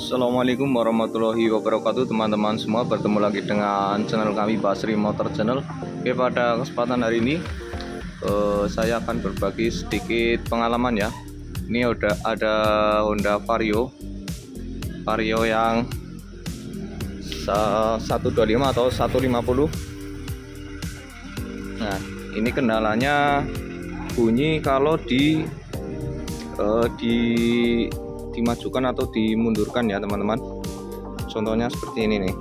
Assalamualaikum warahmatullahi wabarakatuh teman-teman semua, bertemu lagi dengan channel kami Basri Motor Channel. Oke, pada kesempatan hari ini saya akan berbagi sedikit pengalaman ya. Ini udah ada Honda Vario yang 125 atau 150. Nah, ini kendalanya bunyi kalau dimajukan atau dimundurkan ya teman-teman. Contohnya seperti ini nih.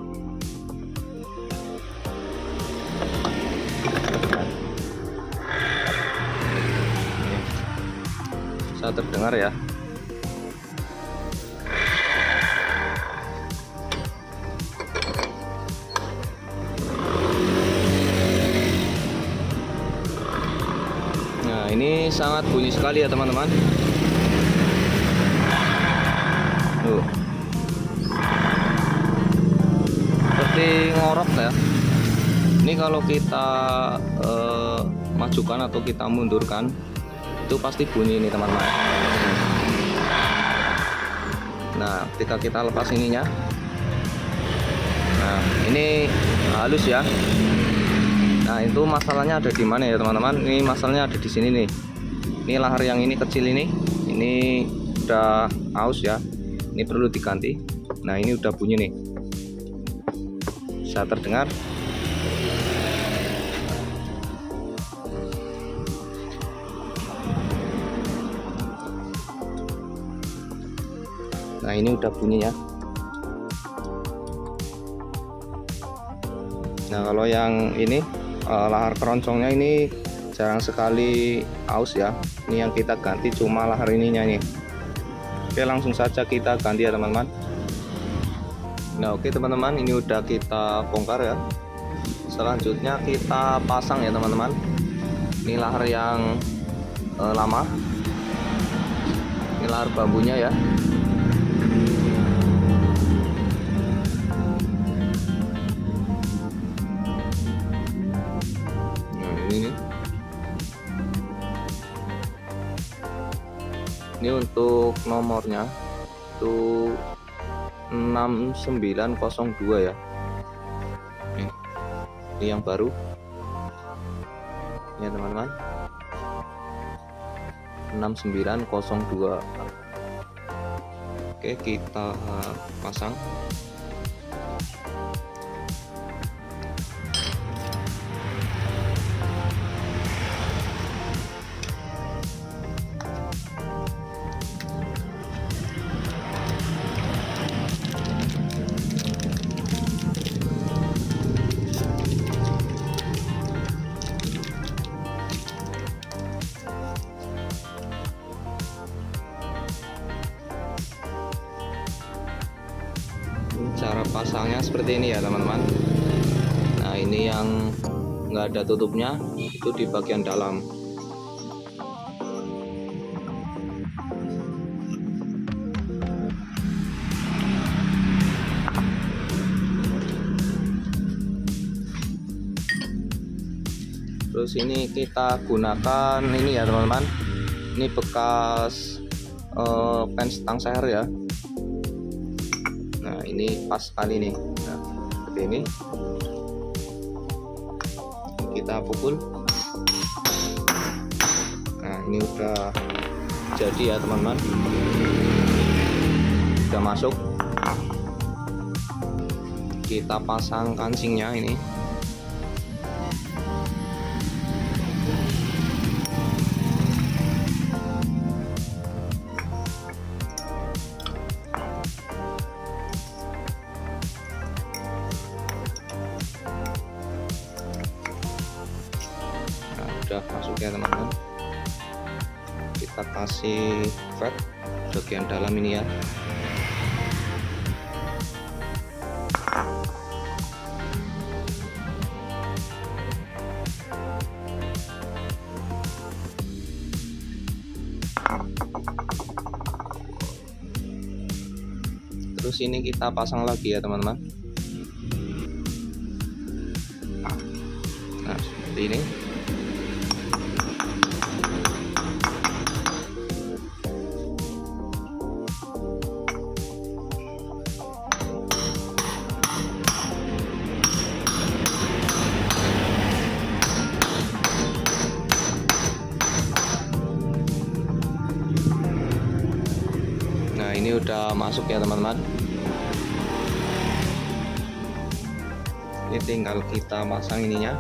Bisa terdengar ya. Nah, ini sangat bunyi sekali ya teman-teman. Tuh. Seperti ngorok ya. Ini kalau kita majukan atau kita mundurkan itu pasti bunyi ini teman-teman. Nah, ketika kita lepas ininya, nah ini halus ya. Nah, itu masalahnya ada di mana ya teman-teman? Ini masalahnya ada di sini nih. Ini lahar yang ini kecil ini udah aus ya. Ini perlu diganti. Nah, ini udah bunyi nih. Bisa terdengar? Nah, ini udah bunyi ya. Nah, kalau yang ini lahar keroncongnya ini jarang sekali aus ya. Ini yang kita ganti cuma lahar ininya nih. Oke, langsung saja kita ganti ya teman-teman. Nah, oke teman-teman, ini udah kita bongkar ya. Selanjutnya kita pasang ya teman-teman. Ini lahar yang lama. Ini lahar bambunya ya. Nah, ini nih. Ini untuk nomornya itu 6902 ya. Ini yang baru ya teman-teman, 6902. Oke, kita pasang. Cara pasangnya seperti ini ya teman-teman. Nah, ini yang nggak ada tutupnya itu di bagian dalam. Terus ini kita gunakan ini ya teman-teman. Ini bekas pen stang seher ya. Nah, ini pas sekali nih. Nah, seperti ini. Kita pukul. Nah, ini udah jadi ya teman-teman. Udah masuk. Kita pasang kancingnya ini. Udah masuk ya teman-teman. Kita kasih fret bagian dalam ini ya. Terus ini kita pasang lagi ya teman-teman. Nah, seperti ini. ini udah masuk ya teman-teman. Ini tinggal kita masang ininya.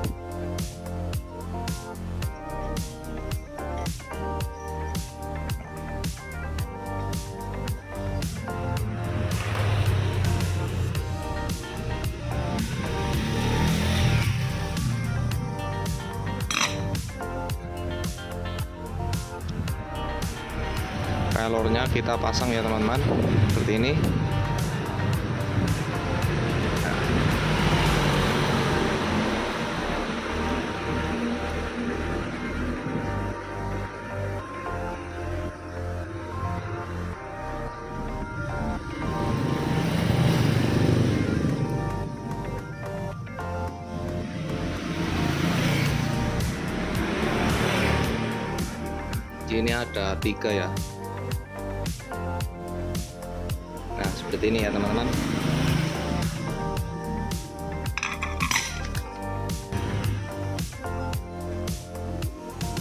Pelornya kita pasang ya teman-teman, seperti ini. Ini ada 3 ya. Nah seperti ini ya teman-teman.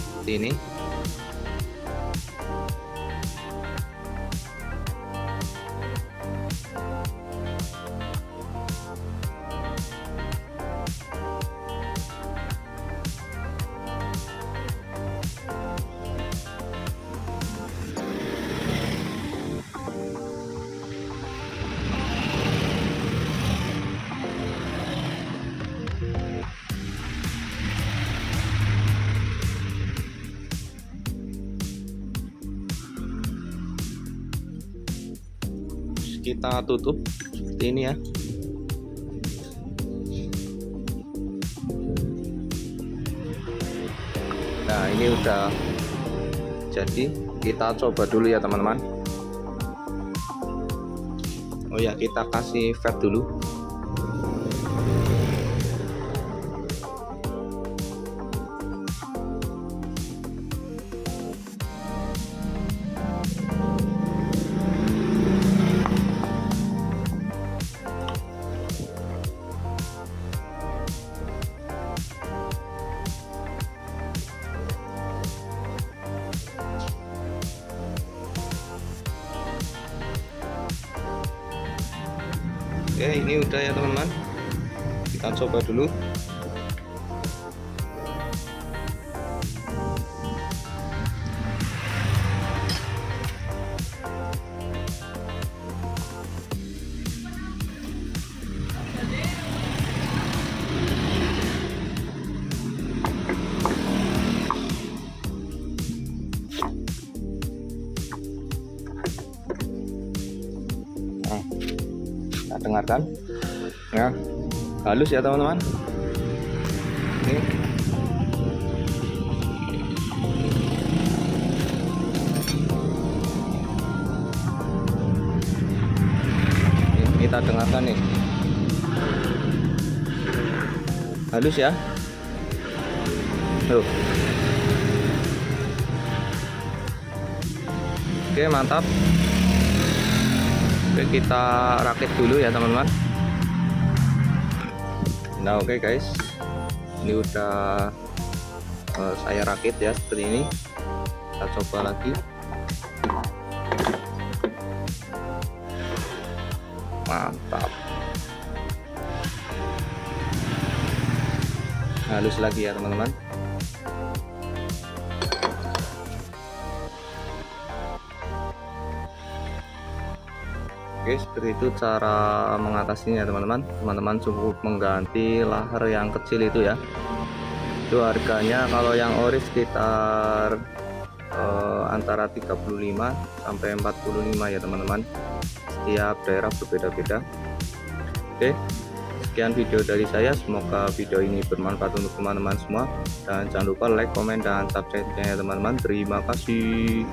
Seperti ini. Kita tutup seperti ini ya. Nah ini udah jadi, kita coba dulu ya teman-teman. Oh ya, kita kasih vape dulu. Oke, ini udah ya teman-teman. Kita coba dulu. Nah, dengarkan ya, halus ya teman-teman. Ini kita dengarkan nih, halus ya. Tuh. Oke, mantap. Oke, kita rakit dulu ya teman-teman. Nah oke guys, ini udah saya rakit ya seperti ini. Kita coba lagi. Mantap, halus lagi ya teman-teman. Oke, seperti itu cara mengatasinya teman-teman. Teman-teman cukup mengganti lahar yang kecil itu ya. Itu harganya kalau yang ori sekitar antara 35 sampai 45 ya teman-teman. Setiap daerah berbeda-beda. Oke, sekian video dari saya. Semoga video ini bermanfaat untuk teman-teman semua. Dan jangan lupa like, komen, dan subscribe-nya ya teman-teman. Terima kasih.